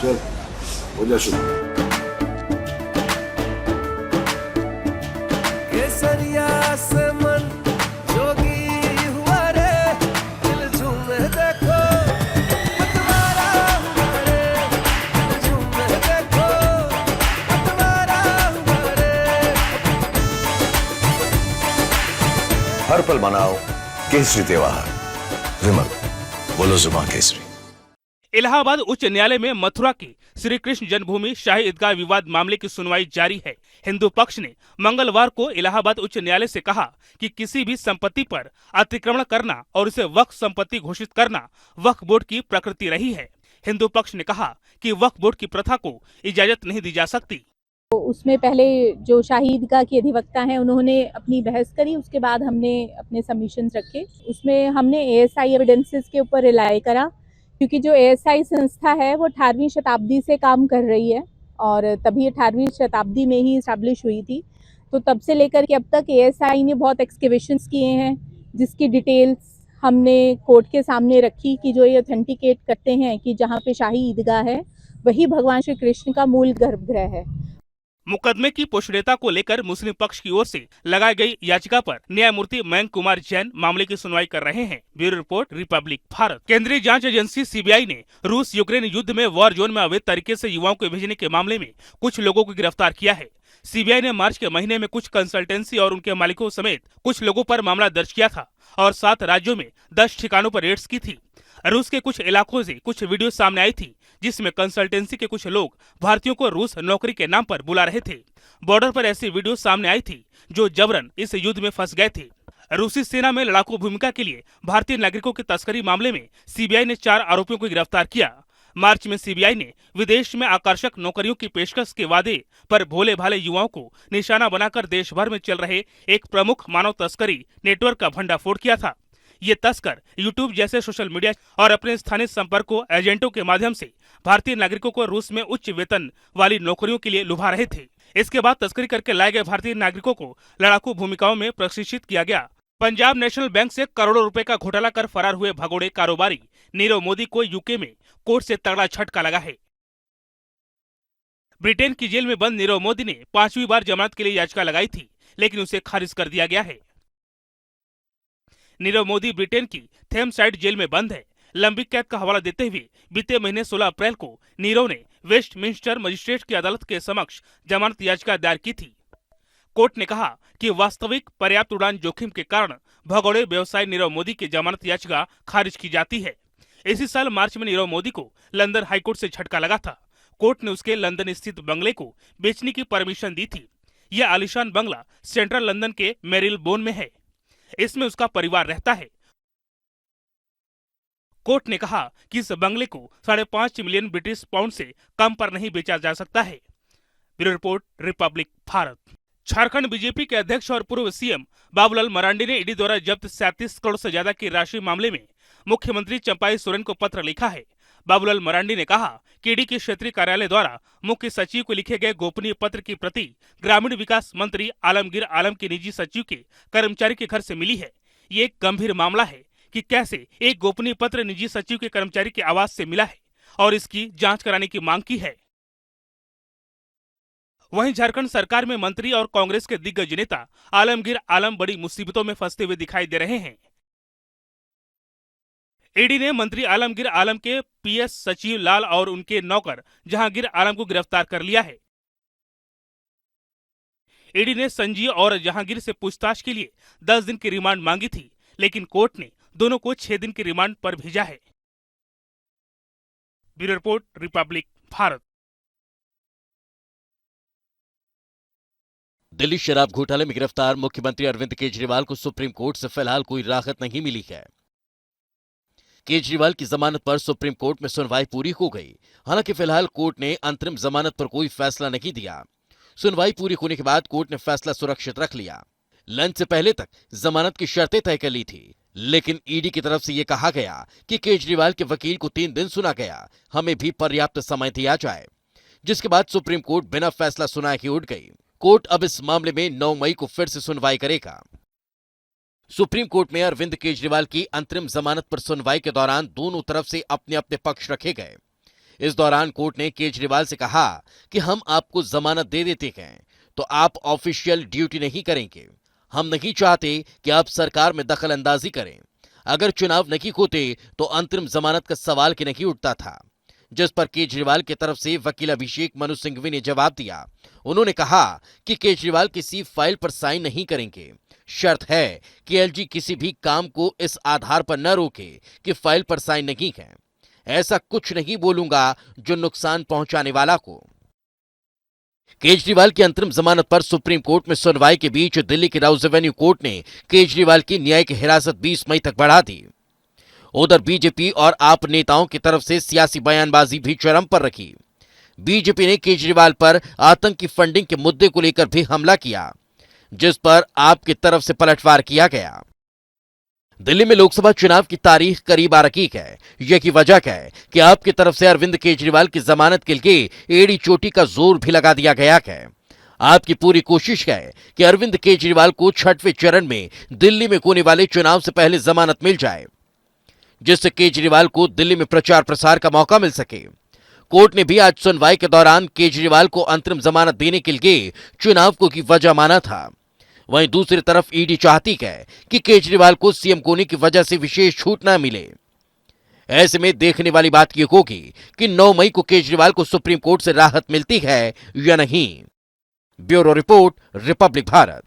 चल हो जा शुरू। केसरिया से मन जोगी हुआ रे, दिल झूमे देखो मतवारा हुआ रे, दिल झूमे देखो मतवारा हुआ रे। हर पल मनाओ केसरी त्योहार। विमल बोलो जुबान केसरी। इलाहाबाद उच्च न्यायालय में मथुरा के श्री कृष्ण जन्मभूमि शाही ईदगाह विवाद मामले की सुनवाई जारी है। हिंदू पक्ष ने मंगलवार को इलाहाबाद उच्च न्यायालय से कहा कि किसी भी संपत्ति पर अतिक्रमण करना और उसे वक्फ संपत्ति घोषित करना वक्फ बोर्ड की प्रकृति रही है। हिंदू पक्ष ने कहा कि वक्फ बोर्ड की प्रथा को इजाजत नहीं दी जा सकती। उसमें पहले जो शाही ईदगाह के अधिवक्ता हैं उन्होंने अपनी बहस करी, उसके बाद हमने अपने सबमिशंस रखे। उसमें हमने एएसआई एविडेंसेस के ऊपर रिलाय करा, क्योंकि जो एएसआई संस्था है वो 18वीं शताब्दी से काम कर रही है और तभी 18वीं शताब्दी में ही इस्टेब्लिश हुई थी। तो तब से लेकर के अब तक एएसआई ने बहुत एक्सकेवेशंस किए हैं, जिसकी डिटेल्स हमने कोर्ट के सामने रखी कि जो ये ऑथेंटिकेट करते हैं कि जहाँ पे शाही ईदगाह है वही भगवान श्री कृष्ण का मूल गर्भगृह है। मुकदमे की पोषणीयता को लेकर मुस्लिम पक्ष की ओर से लगाई गई याचिका पर न्यायमूर्ति मयंक कुमार जैन मामले की सुनवाई कर रहे हैं। Bureau report, Republic Bharat. केंद्रीय जांच एजेंसी सीबीआई ने रूस यूक्रेन युद्ध में वॉर जोन में अवैध तरीके से युवाओं को भेजने के मामले में कुछ लोगों को गिरफ्तार किया है। सीबीआई ने मार्च के महीने में कुछ कंसल्टेंसी और उनके मालिकों समेत कुछ लोगों पर मामला दर्ज किया था और 7 राज्यों में 10 ठिकानों पर रेड्स की थी। रूस के कुछ इलाकों से कुछ वीडियो सामने आई थी जिसमें कंसल्टेंसी के कुछ लोग भारतीयों को रूस नौकरी के नाम पर बुला रहे थे। बॉर्डर पर ऐसी वीडियो सामने आई थी जो जबरन इस युद्ध में फंस गए थे। रूसी सेना में लड़ाकू भूमिका के लिए भारतीय नागरिकों की तस्करी मामले में सीबीआई ने 4 आरोपियों को गिरफ्तार किया। मार्च में सीबीआई ने विदेश में आकर्षक नौकरियों की पेशकश के वादे पर भोले भाले युवाओं को निशाना बनाकर देश भर में चल रहे एक प्रमुख मानव तस्करी नेटवर्क का भंडाफोड़ किया था। ये तस्कर यूट्यूब जैसे सोशल मीडिया और अपने स्थानीय संपर्कों एजेंटों के माध्यम से भारतीय नागरिकों को रूस में उच्च वेतन वाली नौकरियों के लिए लुभा रहे थे। इसके बाद तस्करी करके लाए गए भारतीय नागरिकों को लड़ाकू भूमिकाओं में प्रशिक्षित किया गया। पंजाब नेशनल बैंक से करोड़ों रुपए का घोटाला कर फरार हुए भगोड़े कारोबारी नीरव मोदी को यूके में कोर्ट से तगड़ा झटका लगा है। ब्रिटेन की जेल में बंद नीरव मोदी ने 5वीं बार जमानत के लिए याचिका लगाई थी, लेकिन उसे खारिज कर दिया गया है। नीरव मोदी ब्रिटेन की थेम्स जेल में बंद है। लंबी कैद का हवाला देते हुए बीते महीने 16 अप्रैल को नीरव ने वेस्टमिंस्टर मजिस्ट्रेट की अदालत के समक्ष जमानत याचिका दायर की थी। कोर्ट ने कहा कि वास्तविक पर्याप्त उड़ान जोखिम के कारण भगोड़े व्यवसायी नीरव मोदी की जमानत याचिका खारिज की जाती है। इसी साल मार्च में नीरव मोदी को लंदन हाईकोर्ट से झटका लगा था। कोर्ट ने उसके लंदन स्थित बंगले को बेचने की परमिशन दी थी। यह आलीशान बंगला सेंट्रल लंदन के मेरिलबोन में है। इसमें उसका परिवार रहता है। कोर्ट ने कहा कि इस बंगले को 5.5 मिलियन ब्रिटिश पाउंड से कम पर नहीं बेचा जा सकता है। Bureau report, Republic Bharat. Jharkhand BJP के अध्यक्ष और पूर्व सीएम बाबूलाल मरांडी ने ईडी द्वारा जब्त 37 करोड़ से ज्यादा की राशि मामले में मुख्यमंत्री चंपाई सोरेन को पत्र लिखा है। बाबूलाल मरांडी ने कहा कि ईडी के क्षेत्रीय कार्यालय द्वारा मुख्य सचिव को लिखे गए गोपनीय पत्र की प्रति ग्रामीण विकास मंत्री आलमगीर आलम के निजी सचिव के कर्मचारी के घर से मिली है। ये एक गंभीर मामला है कि कैसे एक गोपनीय पत्र निजी सचिव के कर्मचारी के आवास से मिला है और इसकी जांच कराने की मांग की है। वहीं झारखंड सरकार में मंत्री और कांग्रेस के दिग्गज नेता आलमगीर आलम बड़ी मुसीबतों में फंसते हुए दिखाई दे रहे हैं। ईडी ने मंत्री आलमगीर आलम के पीएस सचिव लाल और उनके नौकर जहांगीर आलम को गिरफ्तार कर लिया है। ईडी ने संजीव और जहांगीर से पूछताछ के लिए 10 दिन की रिमांड मांगी थी, लेकिन कोर्ट ने दोनों को 6 दिन की रिमांड पर भेजा है। Bureau report, Republic Bharat. Delhi शराब घोटाले में गिरफ्तार मुख्यमंत्री अरविंद केजरीवाल को सुप्रीम कोर्ट से फिलहाल कोई राहत नहीं मिली है। केजरीवाल की जमानत पर सुप्रीम कोर्ट में सुनवाई पूरी हो गई। हालांकि फिलहाल कोर्ट ने अंतरिम जमानत पर कोई फैसला नहीं दिया। सुनवाई पूरी होने के बाद कोर्ट ने फैसला सुरक्षित रख लिया। लंच से पहले तक जमानत की शर्तें तय कर ली थी, लेकिन ईडी की तरफ से यह कहा गया कि केजरीवाल के वकील को 3 दिन सुना गया, हमें भी पर्याप्त समय दिया जाए। जिसके बाद सुप्रीम कोर्ट बिना फैसला सुनाए ही उठ गई। कोर्ट अब इस मामले में 9 मई को फिर से सुनवाई करेगा। सुप्रीम कोर्ट में अरविंद केजरीवाल की अंतरिम जमानत पर सुनवाई के दौरान दोनों तरफ से अपने अपने पक्ष रखे गए। इस दौरान कोर्ट ने केजरीवाल से कहा कि हम आपको जमानत दे देते हैं तो आप ऑफिशियल ड्यूटी नहीं करेंगे। हम नहीं चाहते कि आप सरकार में दखल अंदाजी करें। अगर चुनाव नहीं होते तो अंतरिम जमानत का सवाल की नहीं उठता था। जिस पर केजरीवाल की तरफ से वकील अभिषेक मनु सिंघवी ने जवाब दिया। उन्होंने कहा कि केजरीवाल किसी फाइल पर साइन नहीं करेंगे। शर्त है कि एलजी किसी भी काम को इस आधार पर न रोके कि फाइल पर साइन नहीं है। ऐसा कुछ नहीं बोलूंगा जो नुकसान पहुंचाने वाला को। केजरीवाल की अंतरिम जमानत पर सुप्रीम कोर्ट में सुनवाई के बीच दिल्ली की राउज एवेन्यू कोर्ट ने केजरीवाल की न्यायिक हिरासत 20 मई तक बढ़ा दी। उधर बीजेपी और आप नेताओं की तरफ से सियासी बयानबाजी भी चरम पर रखी। बीजेपी ने केजरीवाल पर आतंकी फंडिंग के मुद्दे को लेकर भी हमला किया, जिस पर आप की तरफ से पलटवार किया गया। दिल्ली में लोकसभा चुनाव की तारीख करीब आ रही है। यही वजह है कि आपकी तरफ से अरविंद केजरीवाल की जमानत के लिए एड़ी चोटी का जोर भी लगा दिया गया है। आपकी पूरी कोशिश है कि अरविंद केजरीवाल को छठवें चरण में दिल्ली में होने वाले चुनाव से पहले जमानत मिल जाए, जिससे केजरीवाल को दिल्ली में प्रचार प्रसार का मौका मिल सके। कोर्ट ने भी आज सुनवाई के दौरान केजरीवाल को अंतरिम जमानत देने के लिए चुनाव को की वजह माना था। वहीं दूसरी तरफ ईडी चाहती है कि केजरीवाल को सीएम होने की वजह से विशेष छूट न मिले। ऐसे में देखने वाली बात यह होगी कि 9 मई को केजरीवाल को सुप्रीम कोर्ट से राहत मिलती है या नहीं। Bureau report, Republic Bharat.